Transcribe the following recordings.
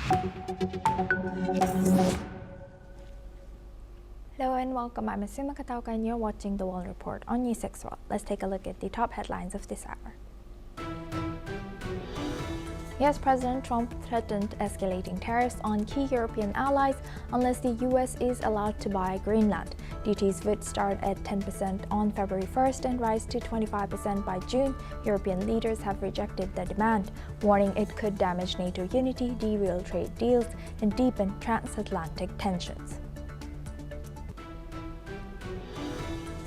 Hello and welcome. I'm Asuma Katauka and you're watching The World Report on News 6 World. Let's take a look at the top headlines of this hour. US President Trump threatened escalating tariffs on key European allies unless the US is allowed to buy Greenland. Duties would start at 10% on February 1st and rise to 25% by June. European leaders have rejected the demand, warning it could damage NATO unity, derail trade deals, and deepen transatlantic tensions.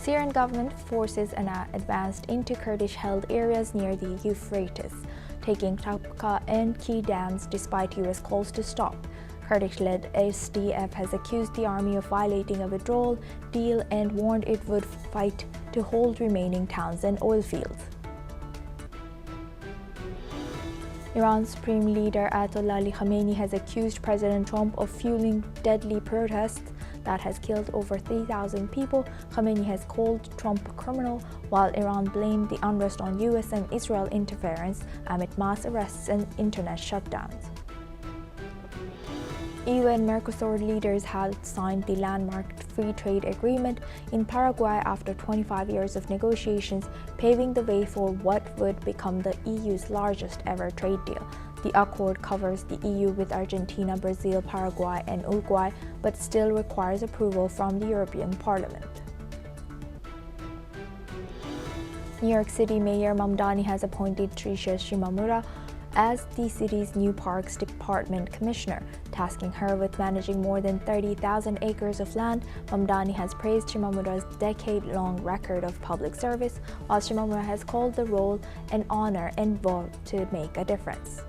Syrian government forces advanced into Kurdish-held areas near the Euphrates, taking Tabqa and key dams despite US calls to stop. Kurdish-led SDF has accused the army of violating a withdrawal deal and warned it would fight to hold remaining towns and oil fields. Iran's Supreme Leader Ayatollah Ali Khamenei has accused President Trump of fueling deadly protests that has killed over 3,000 people. Khamenei has called Trump a criminal, while Iran blamed the unrest on US and Israel interference amid mass arrests and internet shutdowns. EU and Mercosur leaders had signed the landmark free trade agreement in Paraguay after 25 years of negotiations, paving the way for what would become the EU's largest ever trade deal. The accord covers the EU with Argentina, Brazil, Paraguay, and Uruguay, but still requires approval from the European Parliament. New York City Mayor Mamdani has appointed Tricia Shimamura as the city's new Parks Department commissioner, tasking her with managing more than 30,000 acres of land. Mamdani has praised Shimamura's decade-long record of public service, while Shimamura has called the role an honor and vowed to make a difference.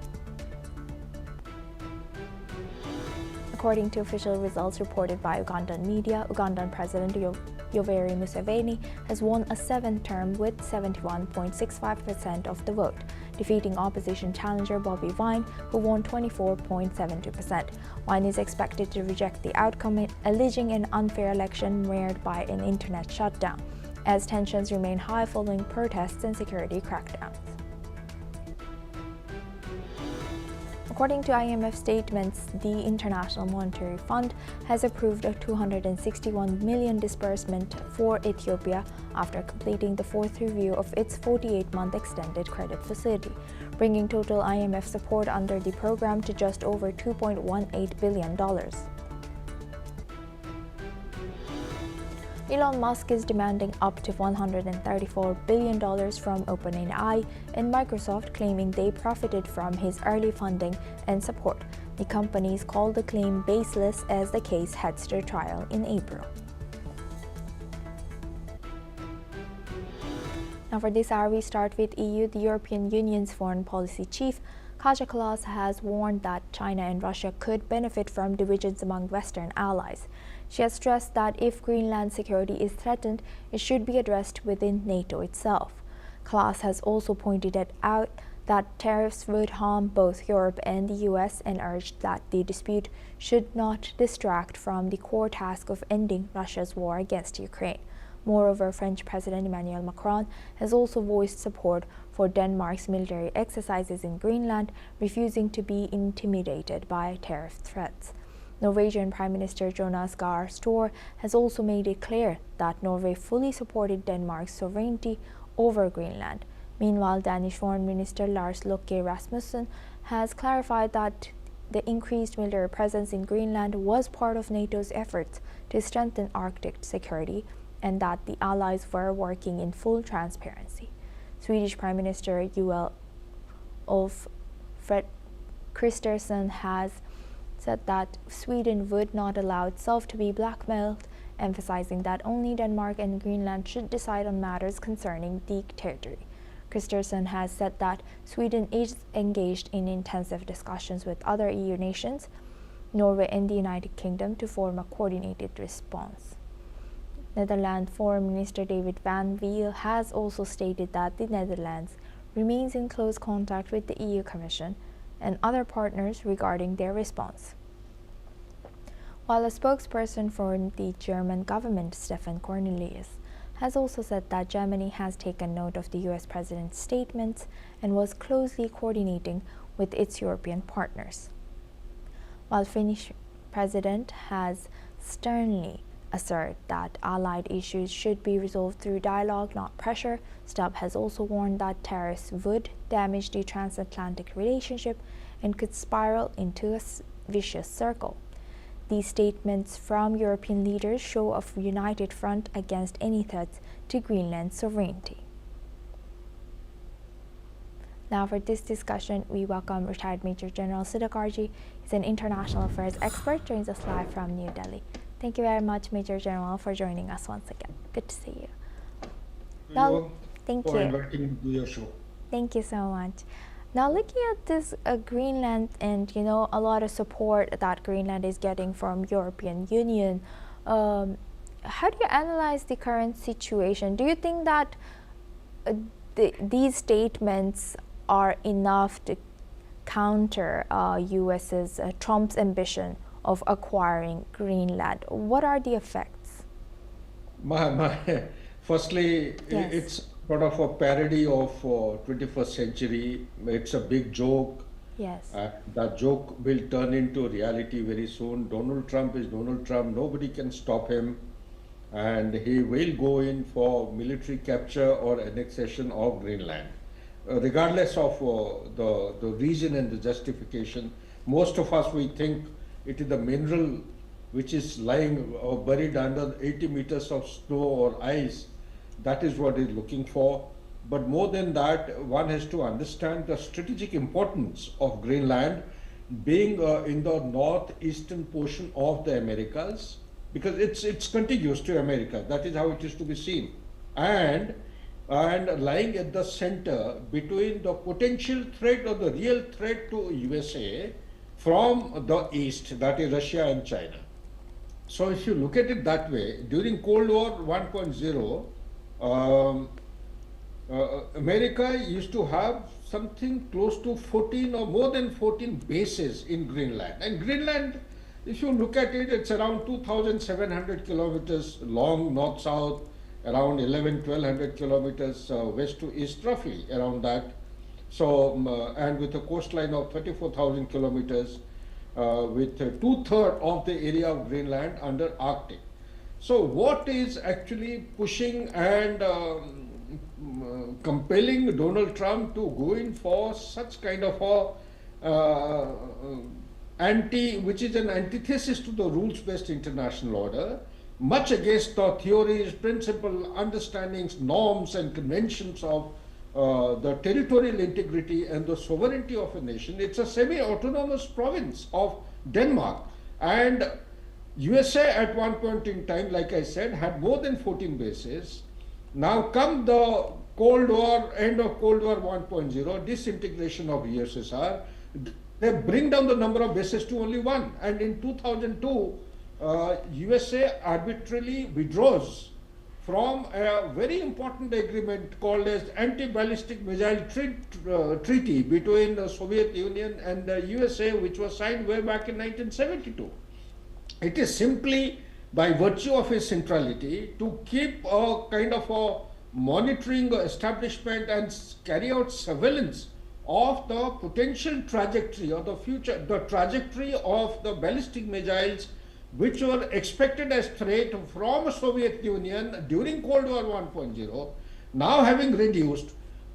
According to official results reported by Ugandan media, Ugandan President Yoweri Museveni has won a seventh term with 71.65% of the vote, defeating opposition challenger Bobi Wine, who won 24.72%. Wine is expected to reject the outcome, alleging an unfair election marred by an internet shutdown, as tensions remain high following protests and security crackdowns. According to IMF statements, the International Monetary Fund has approved a $261 million disbursement for Ethiopia after completing the fourth review of its 48-month extended credit facility, bringing total IMF support under the program to just over $2.18 billion. Elon Musk is demanding up to $134 billion from OpenAI and Microsoft, claiming they profited from his early funding and support. The companies called the claim baseless as the case heads to trial in April. Now for this hour, we start with EU. The European Union's foreign policy chief, Kaja Kallas, has warned that China and Russia could benefit from divisions among Western allies. She has stressed that if Greenland's security is threatened, it should be addressed within NATO itself. Kallas has also pointed out that tariffs would harm both Europe and the US and urged that the dispute should not distract from the core task of ending Russia's war against Ukraine. Moreover, French President Emmanuel Macron has also voiced support for Denmark's military exercises in Greenland, refusing to be intimidated by tariff threats. Norwegian Prime Minister Jonas Gahr Store has also made it clear that Norway fully supported Denmark's sovereignty over Greenland. Meanwhile, Danish Foreign Minister Lars Løkke Rasmussen has clarified that the increased military presence in Greenland was part of NATO's efforts to strengthen Arctic security and that the allies were working in full transparency. Swedish Prime Minister Ulf Kristersson has said that Sweden would not allow itself to be blackmailed, emphasizing that only Denmark and Greenland should decide on matters concerning the territory. Kristersson has said that Sweden is engaged in intensive discussions with other EU nations, Norway and the United Kingdom, to form a coordinated response. Netherlands Foreign Minister David Van Wiel has also stated that the Netherlands remains in close contact with the EU Commission and other partners regarding their response. While a spokesperson for the German government, Stefan Cornelius, has also said that Germany has taken note of the US president's statements and was closely coordinating with its European partners. while Finnish president has sternly asserted that allied issues should be resolved through dialogue, not pressure. Stubb has also warned that tariffs would damage the transatlantic relationship and could spiral into a vicious circle. These statements from European leaders show a united front against any threats to Greenland's sovereignty. Now for this discussion, we welcome retired Major General Siddharkarji. He's an international affairs expert, joins us live from New Delhi. Thank you very much, Major General, for joining us once again. Good to see you. Now, thank you for inviting me to your show. Thank you so much. Now, looking at this Greenland and a lot of support that Greenland is getting from European Union, how do you analyze the current situation? Do you think that these statements are enough to counter U.S.'s Trump's ambition of acquiring Greenland? What are the effects? Firstly, Yes. it's sort of a parody of 21st century. It's a big joke. Yes. That joke will turn into reality very soon. Donald Trump is Donald Trump. Nobody can stop him. And he will go in for military capture or annexation of Greenland. Regardless of the reason and the justification, most of us, we think it is the mineral which is lying or buried under 80 meters of snow or ice. That is what he's looking for. But more than that, one has to understand the strategic importance of Greenland being in the northeastern portion of the Americas, because it's contiguous to America. That is how it is to be seen. And lying at the center between the potential threat or the real threat to USA from the east, that is Russia and China. So if you look at it that way, during Cold War 1.0, America used to have something close to 14 or more than 14 bases in Greenland. And Greenland, if you look at it, it's around 2,700 kilometers long, north-south, around 1,100 kilometers west to east, roughly around that. So, and with a coastline of 34,000 kilometers, with 2/3 of the area of Greenland under Arctic. So what is actually pushing and compelling Donald Trump to go in for such kind of a which is an antithesis to the rules-based international order, much against the theories, principles, understandings, norms and conventions of the territorial integrity and the sovereignty of a nation. It's a semi-autonomous province of Denmark, and USA at one point in time, like I said, had more than 14 bases. Now come the Cold War, end of Cold War 1.0, disintegration of USSR, they bring down the number of bases to only one. And in 2002, USA arbitrarily withdraws from a very important agreement called as Anti-Ballistic Missile Treaty between the Soviet Union and the USA, which was signed way back in 1972. It is simply by virtue of its centrality to keep a kind of a monitoring establishment and carry out surveillance of the potential trajectory or the future, the trajectory of the ballistic missiles which were expected as threat from Soviet Union during Cold War 1.0, now having reduced.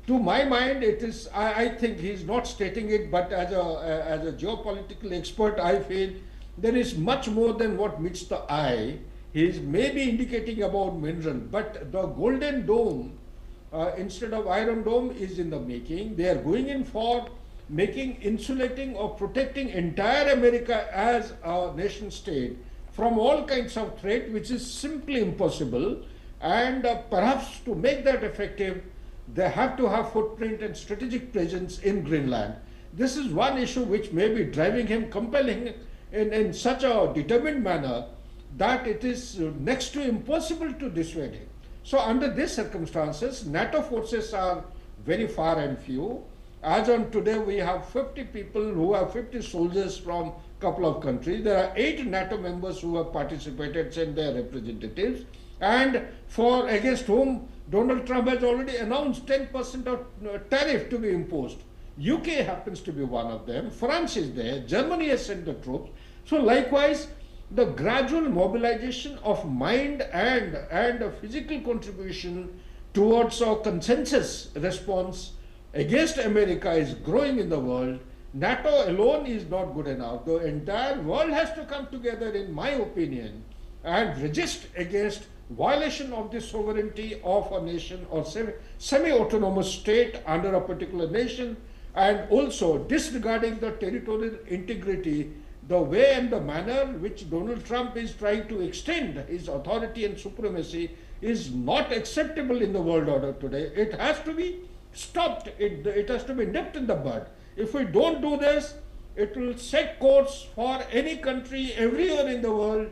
To my mind, it is, I think he is not stating it, but as a geopolitical expert, I feel there is much more than what meets the eye. He is maybe indicating about mineral, but the Golden Dome instead of Iron Dome is in the making. They are going in for making, insulating or protecting entire America as a nation state from all kinds of threat, which is simply impossible. And perhaps to make that effective, they have to have footprint and strategic presence in Greenland. This is one issue which may be driving him, compelling in such a determined manner that it is next to impossible to dissuade him. So under these circumstances, NATO forces are very far and few. As on today, we have 50 people who are 50 soldiers from a couple of countries. There are 8 NATO members who have participated, sent their representatives, and for against whom Donald Trump has already announced 10% of tariff to be imposed. UK happens to be one of them. France is there. Germany has sent the troops. So likewise, the gradual mobilization of mind and a physical contribution towards our consensus response against America is growing in the world. NATO alone is not good enough. The entire world has to come together, in my opinion, and resist against violation of the sovereignty of a nation or semi-autonomous state under a particular nation, and also disregarding the territorial integrity, the way and the manner which Donald Trump is trying to extend his authority and supremacy is not acceptable in the world order today. It has to be stopped. It has to be nipped in the bud. If we don't do this, it will set course for any country everywhere in the world.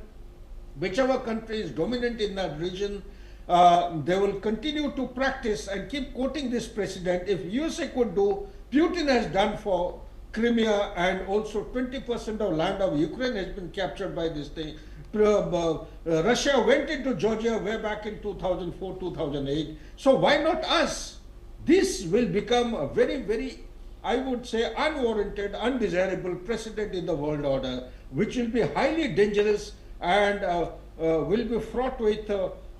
Whichever country is dominant in that region, they will continue to practice and keep quoting this precedent. If USA could do, Putin has done for Crimea, and also 20% of land of Ukraine has been captured by this thing. Russia went into Georgia way back in 2004, 2008. So why not us? This will become a very, very, I would say, unwarranted, undesirable precedent in the world order, which will be highly dangerous and will be fraught with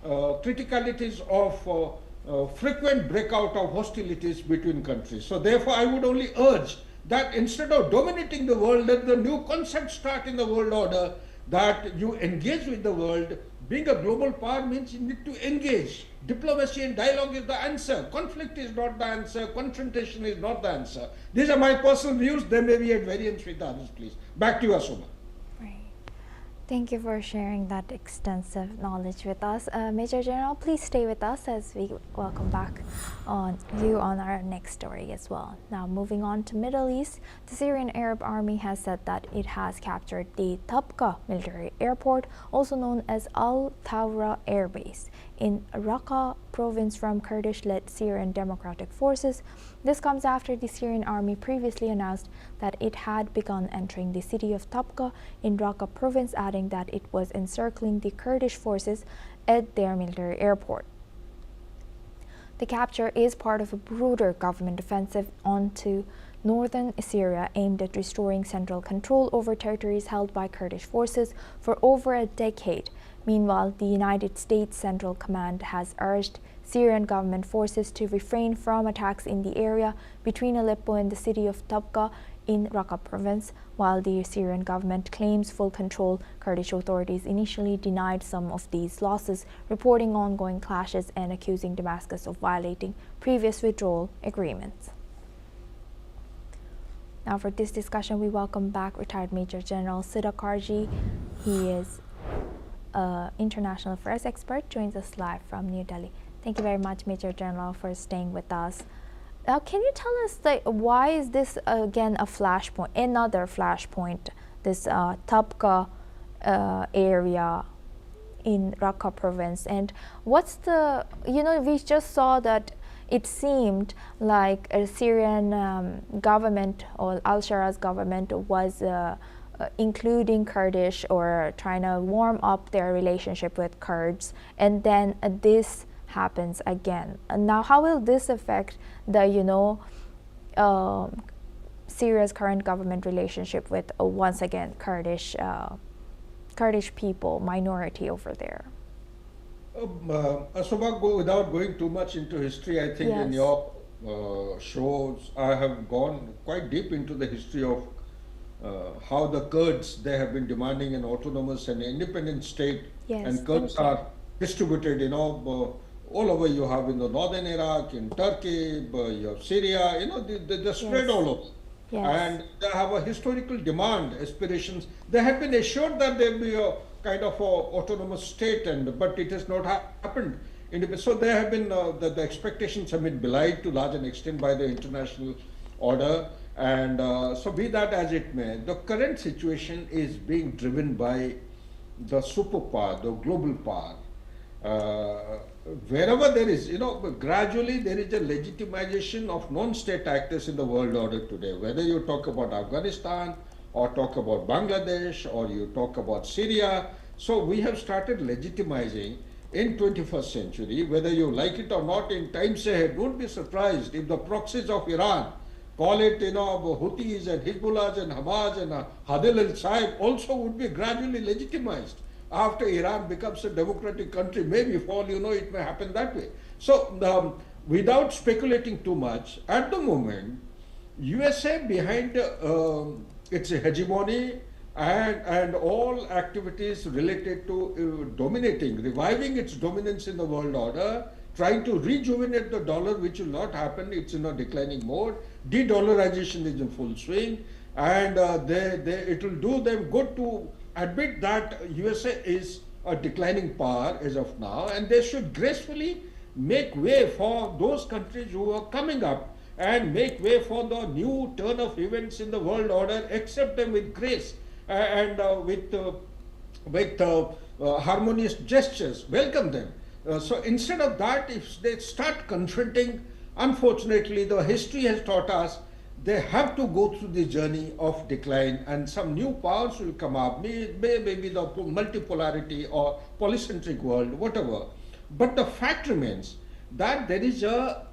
criticalities of frequent breakout of hostilities between countries. So therefore, I would only urge that instead of dominating the world, let the new concept start in the world order, that you engage with the world. Being a global power means you need to engage. Diplomacy and dialogue is the answer. Conflict is not the answer. Confrontation is not the answer. These are my personal views. They may be at variance with others, please. Back to you, Asuma. Right. Thank you for sharing that extensive knowledge with us. Major General, please stay with us as we welcome back on our next story as well. Now, moving on to Middle East, the Syrian Arab Army has said that it has captured the Tabqa military airport, also known as Al-Thawra Air Base, in Raqqa province from Kurdish-led Syrian Democratic Forces. This comes after the Syrian army previously announced that it had begun entering the city of Tabqa in Raqqa province, adding that it was encircling the Kurdish forces at their military airport. The capture is part of a broader government offensive onto northern Syria aimed at restoring central control over territories held by Kurdish forces for over a decade. Meanwhile, the United States Central Command has urged Syrian government forces to refrain from attacks in the area between Aleppo and the city of Tabqa in Raqqa province. While the Syrian government claims full control, Kurdish authorities initially denied some of these losses, reporting ongoing clashes and accusing Damascus of violating previous withdrawal agreements. Now, for this discussion, we welcome back retired Major General Siddha Karji. He is international affairs expert, joins us live from New Delhi. Thank you very much, Major General, for staying with us. Now, can you tell us why is this again a flashpoint, another flashpoint, this Tabqa area in Raqqa province, and what's the, we just saw that it seemed like a Syrian government or al-Shara's government was including Kurdish or trying to warm up their relationship with Kurds, and then this happens again. And now, how will this affect the Syria's current government relationship with once again Kurdish people, minority over there? Asuma, without going too much into history, I think in your shows I have gone quite deep into the history of how the Kurds, they have been demanding an autonomous and independent state, and Kurds are distributed, all over. You have in the northern Iraq, in Turkey, you have Syria, they're spread all over. And they have a historical demand, aspirations. They have been assured that there will be a kind of autonomous state, but it has not happened. So there have been, the expectations have been belied to large an extent by the international order. And so be that as it may, the current situation is being driven by the superpower, the global power. Wherever there is, gradually there is a legitimization of non-state actors in the world order today. Whether you talk about Afghanistan or talk about Bangladesh or you talk about Syria. So we have started legitimizing in 21st century, whether you like it or not, in times ahead. Don't be surprised if the proxies of Iran call it, Houthis and Hezbollah and Hamas and Hadil al-Saib also would be gradually legitimized after Iran becomes a democratic country. Maybe for all you know, it may happen that way. So without speculating too much, at the moment, USA behind its hegemony and all activities related to dominating, reviving its dominance in the world order, trying to rejuvenate the dollar, which will not happen. It's in a declining mode. De-dollarization is in full swing, and it will do them good to admit that USA is a declining power as of now, and they should gracefully make way for those countries who are coming up and make way for the new turn of events in the world order, accept them with grace and with harmonious gestures, welcome them. So instead of that, if they start confronting, unfortunately, the history has taught us they have to go through the journey of decline, and some new powers will come up, maybe the multipolarity or polycentric world, whatever. But the fact remains that there is a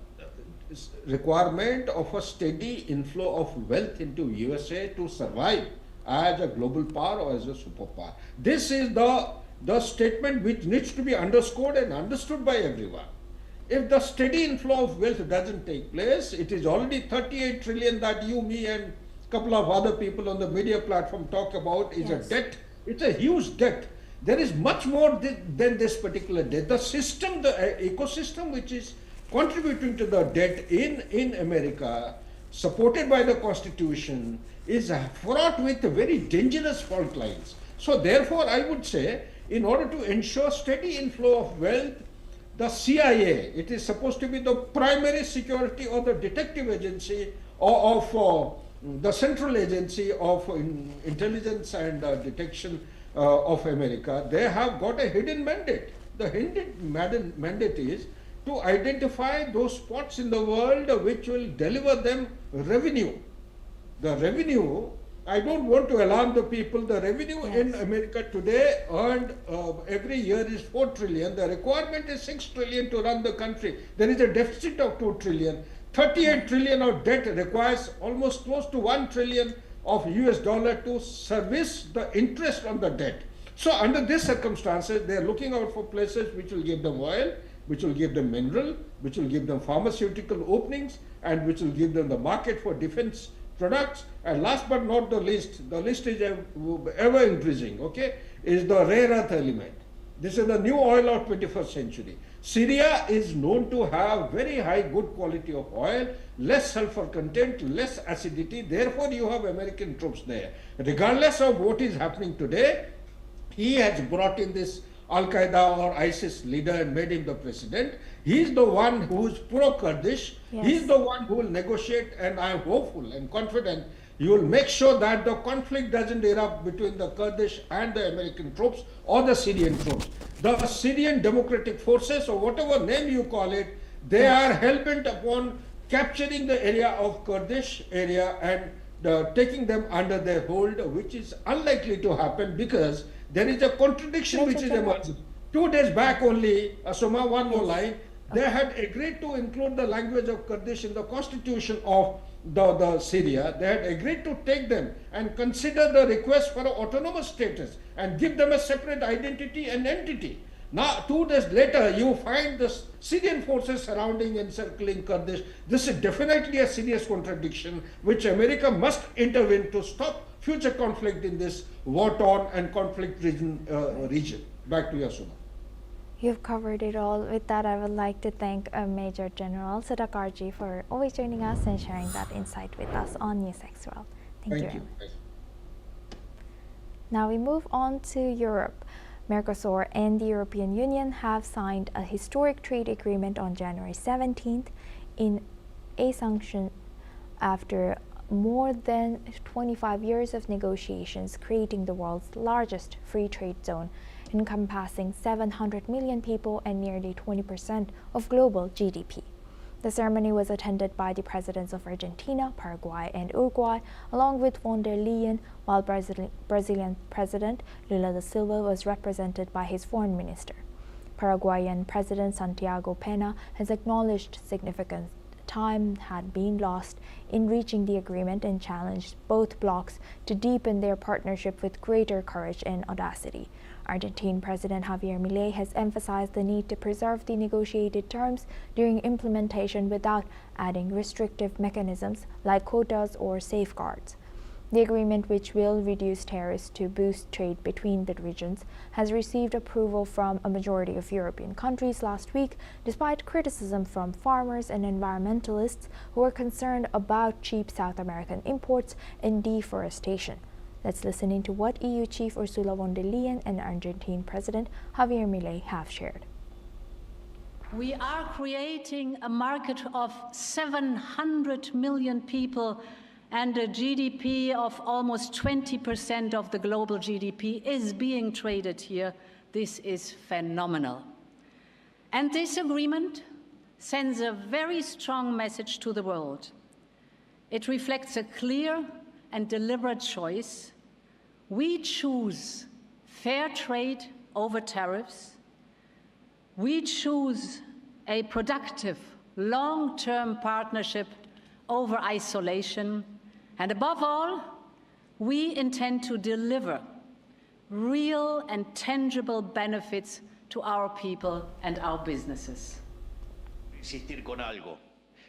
requirement of a steady inflow of wealth into USA to survive as a global power or as a superpower. This is the statement which needs to be underscored and understood by everyone. If the steady inflow of wealth doesn't take place, it is already 38 trillion that you, me, and a couple of other people on the media platform talk about is a debt. It's a huge debt. There is much more than this particular debt. The system, the ecosystem which is contributing to the debt in America, supported by the Constitution, is fraught with very dangerous fault lines. So therefore, I would say, in order to ensure steady inflow of wealth, the CIA, it is supposed to be the primary security or the detective agency of the central agency of intelligence and detection of America. They have got a hidden mandate. The hidden mandate is to identify those spots in the world which will deliver them revenue. The revenue, I don't want to alarm the people, the revenue in America today earned every year is 4 trillion. The requirement is 6 trillion to run the country. There is a deficit of 2 trillion. 38 trillion of debt requires almost close to 1 trillion of US dollar to service the interest on the debt. So under these circumstances, they are looking out for places which will give them oil, which will give them mineral, which will give them pharmaceutical openings, and which will give them the market for defense products. And last but not the list is ever increasing, okay, is the rare earth element. This is the new oil of 21st century. Syria is known to have very high good quality of oil, less sulfur content, less acidity. Therefore, you have American troops there. Regardless of what is happening today, he has brought in this Al-Qaeda or ISIS leader and made him the president. He is the one who is pro-Kurdish. He is the one who will negotiate, and I am hopeful and confident he will make sure that the conflict doesn't erupt between the Kurdish and the American troops or the Syrian troops. The Syrian Democratic Forces, or whatever name you call it, they are hell-bent upon capturing the area of Kurdish area and taking them under their hold, which is unlikely to happen because there is a contradiction which is emerging. 2 days back only, Asoma, one more line, they had agreed to include the language of Kurdish in the constitution of the Syria. They had agreed to take them and consider the request for an autonomous status and give them a separate identity and entity. Now, 2 days later, you find the Syrian forces surrounding and encircling Kurdish. This is definitely a serious contradiction, which America must intervene to stop future conflict in this war-torn and conflict-ridden region. Back to you, Asuma. You've covered it all. With that, I would like to thank Major General Sudhakarji for always joining us and sharing that insight with us on News X12. Thank you. Now we move on to Europe. Mercosur and the European Union have signed a historic trade agreement on January 17th in a sanction after more than 25 years of negotiations, creating the world's largest free trade zone, encompassing 700 million people and nearly 20% of global GDP. The ceremony was attended by the presidents of Argentina, Paraguay, and Uruguay, along with von der Leyen, while Brazilian President Lula da Silva was represented by his foreign minister. Paraguayan President Santiago Pena has acknowledged significant time had been lost in reaching the agreement and challenged both blocs to deepen their partnership with greater courage and audacity. Argentine President Javier Milei has emphasized the need to preserve the negotiated terms during implementation without adding restrictive mechanisms like quotas or safeguards. The agreement, which will reduce tariffs to boost trade between the regions, has received approval from a majority of European countries last week, despite criticism from farmers and environmentalists who are concerned about cheap South American imports and deforestation. Let's listen into what EU Chief Ursula von der Leyen and Argentine President Javier Milei have shared. We are creating a market of 700 million people, and a GDP of almost 20% of the global GDP is being traded here. This is phenomenal. And this agreement sends a very strong message to the world. It reflects a clear and deliberate choice. We choose fair trade over tariffs. We choose a productive, long-term partnership over isolation. And above all, we intend to deliver real and tangible benefits to our people and our businesses. Insistir con algo.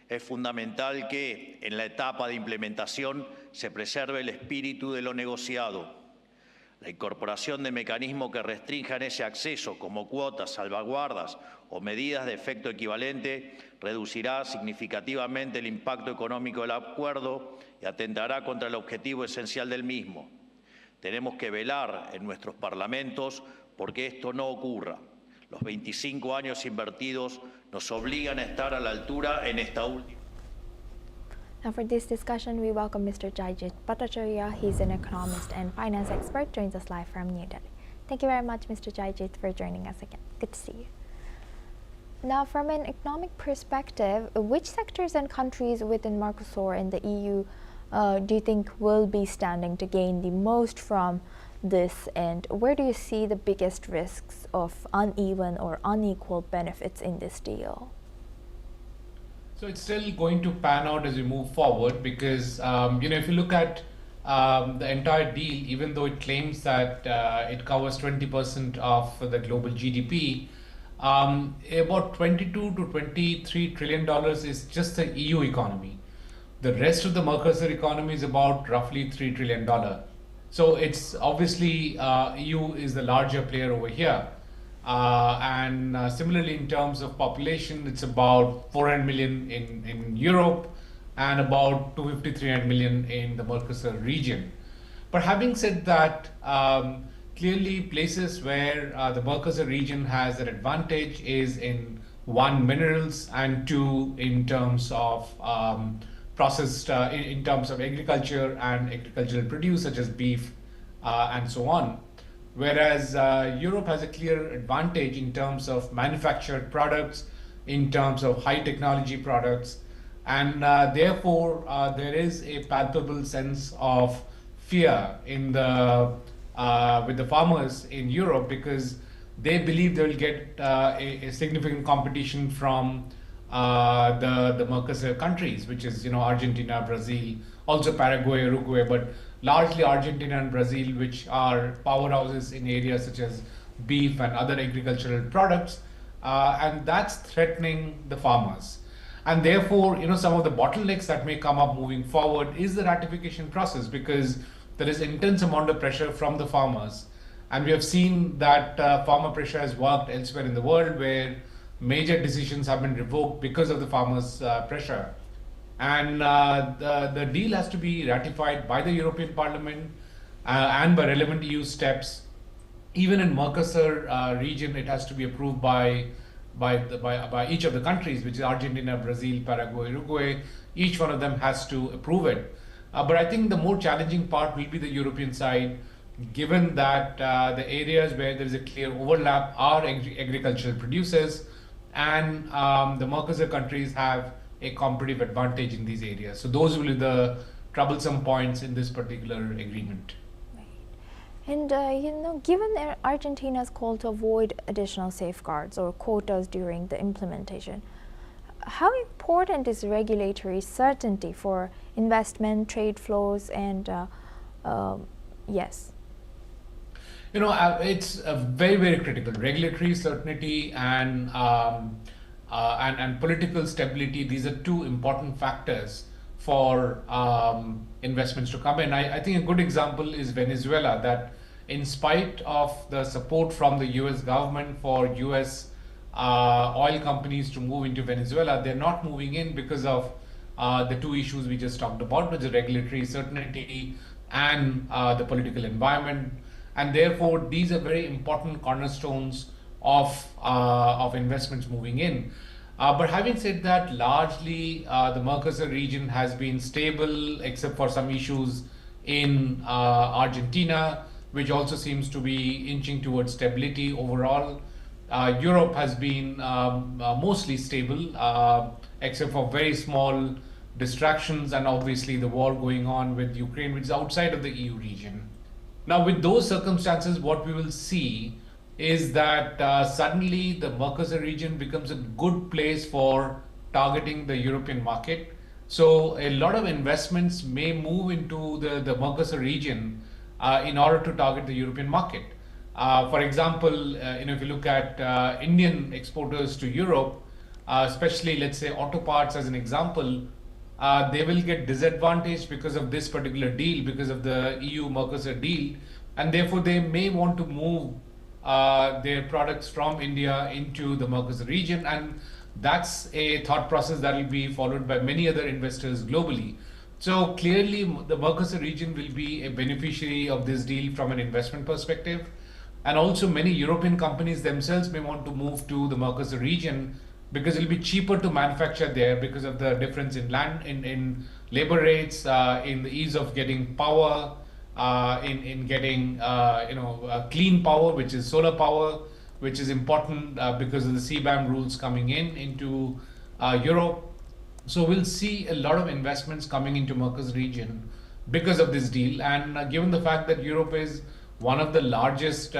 Es fundamental que en la etapa de implementación se preserve el espíritu de lo negociado. La incorporación de mecanismos que restrinjan ese acceso, como cuotas, salvaguardas o medidas de efecto equivalente, reducirá significativamente el impacto económico del acuerdo y atentará contra el objetivo esencial del mismo. Tenemos que velar en nuestros parlamentos porque esto no ocurra. Los 25 años invertidos nos obligan a estar a la altura en esta última. Now for this discussion, we welcome Mr. Jayjit Bhattacharya. He's an economist and finance expert, joins us live from New Delhi. Thank you very much, Mr. Jayjit, for joining us again. Good to see you. Now, from an economic perspective, which sectors and countries within Mercosur and the EU do you think will be standing to gain the most from this, and where do you see the biggest risks of uneven or unequal benefits in this deal? So it's still going to pan out as we move forward because, if you look at the entire deal, even though it claims that it covers 20% of the global GDP, about $22 to $23 trillion is just the EU economy. The rest of the Mercosur economy is about roughly $3 trillion. So it's obviously EU is the larger player over here. And similarly, in terms of population, it's about 400 million in Europe and about 250, 300 million in the Mercosur region. But having said that, clearly places where the Mercosur region has an advantage is in one, minerals, and two, in terms of processed, in terms of agriculture and agricultural produce such as beef and so on. Whereas Europe has a clear advantage in terms of manufactured products, in terms of high technology products, and therefore there is a palpable sense of fear in the with the farmers in Europe because they believe they will get a significant competition from the Mercosur countries, which is Argentina, Brazil, also Paraguay, Uruguay, but largely Argentina and Brazil, which are powerhouses in areas such as beef and other agricultural products, and that's threatening the farmers. And therefore, some of the bottlenecks that may come up moving forward is the ratification process, because there is intense amount of pressure from the farmers. And we have seen that farmer pressure has worked elsewhere in the world, where major decisions have been revoked because of the farmers' pressure. And the deal has to be ratified by the European Parliament and by relevant EU steps. Even in Mercosur region, it has to be approved by each of the countries, which is Argentina, Brazil, Paraguay, Uruguay. Each one of them has to approve it. But I think the more challenging part will be the European side, given that the areas where there is a clear overlap are agricultural producers, and the Mercosur countries have a competitive advantage in these areas. So those will be the troublesome points in this particular agreement. And given Argentina's call to avoid additional safeguards or quotas during the implementation, how important is regulatory certainty for investment, trade flows, and yes? It's very, very critical. Regulatory certainty and political stability. These are two important factors for investments to come in. I think a good example is Venezuela, that in spite of the support from the US government for US oil companies to move into Venezuela, they're not moving in because of the two issues we just talked about, which is regulatory certainty and the political environment. And therefore, these are very important cornerstones of investments moving in. But having said that, largely the Mercosur region has been stable, except for some issues in Argentina, which also seems to be inching towards stability overall. Europe has been mostly stable, except for very small distractions and obviously the war going on with Ukraine, which is outside of the EU region. Now, with those circumstances, what we will see is that suddenly the Mercosur region becomes a good place for targeting the European market. So a lot of investments may move into the Mercosur region in order to target the European market. For example, if you look at Indian exporters to Europe, especially let's say auto parts as an example, they will get disadvantaged because of this particular deal, because of the EU-Mercosur deal, and therefore they may want to move their products from India into the Mercosur region, and that's a thought process that will be followed by many other investors globally. So clearly the Mercosur region will be a beneficiary of this deal from an investment perspective, and also many European companies themselves may want to move to the Mercosur region because it'll be cheaper to manufacture there because of the difference in in labor rates, in the ease of getting power, in getting clean power, which is solar power, which is important because of the CBAM rules coming into Europe. So we'll see a lot of investments coming into Mercosur region because of this deal, and given the fact that Europe is one of the largest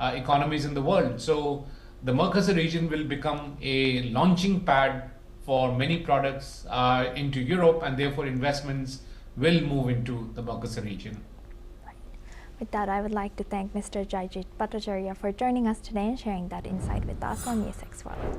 economies in the world, so the Mercosur region will become a launching pad for many products into Europe, and therefore investments will move into the Mercosur region. Right. With that, I would like to thank Mr. Jayjit Bhattacharya for joining us today and sharing that insight with us on News6 World.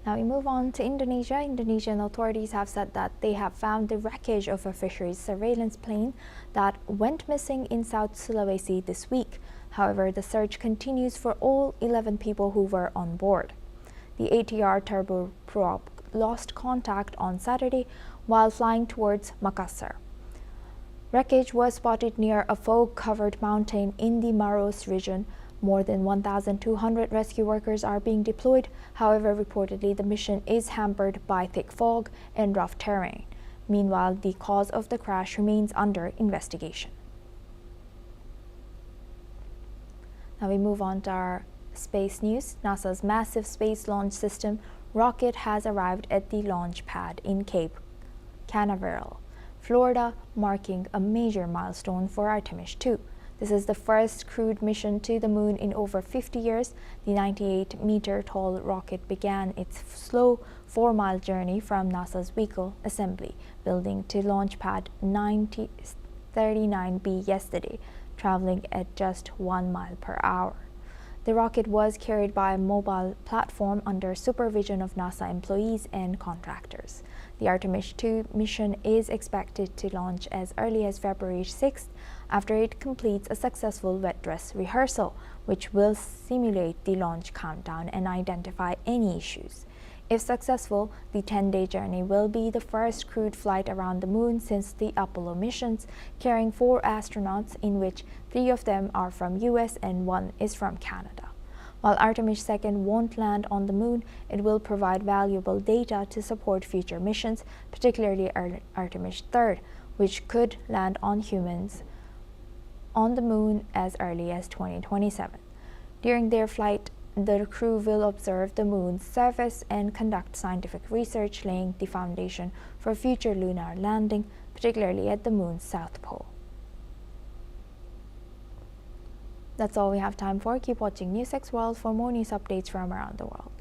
Now we move on to Indonesia. Indonesian authorities have said that they have found the wreckage of a fisheries surveillance plane that went missing in South Sulawesi this week. However, the search continues for all 11 people who were on board. The ATR turboprop lost contact on Saturday while flying towards Makassar. Wreckage was spotted near a fog-covered mountain in the Maros region. More than 1,200 rescue workers are being deployed. However, reportedly, the mission is hampered by thick fog and rough terrain. Meanwhile, the cause of the crash remains under investigation. Now we move on to our space news. NASA's massive space launch system rocket has arrived at the launch pad in Cape Canaveral, Florida, marking a major milestone for Artemis II. This is the first crewed mission to the moon in over 50 years. The 98-meter-tall rocket began its slow 4-mile journey from NASA's vehicle assembly building to launch pad 39B yesterday, traveling at just 1 mile per hour. The rocket was carried by a mobile platform under supervision of NASA employees and contractors. The Artemis II mission is expected to launch as early as February 6th after it completes a successful wet dress rehearsal, which will simulate the launch countdown and identify any issues. If successful, the 10-day journey will be the first crewed flight around the moon since the Apollo missions, carrying 4 astronauts, in which 3 of them are from US and 1 is from Canada. While Artemis II won't land on the moon, it will provide valuable data to support future missions, particularly Artemis III, which could land on humans on the moon as early as 2027. During their flight, the crew will observe the moon's surface and conduct scientific research, laying the foundation for future lunar landing, particularly at the moon's south pole. That's all we have time for. Keep watching News6 World for more news updates from around the world.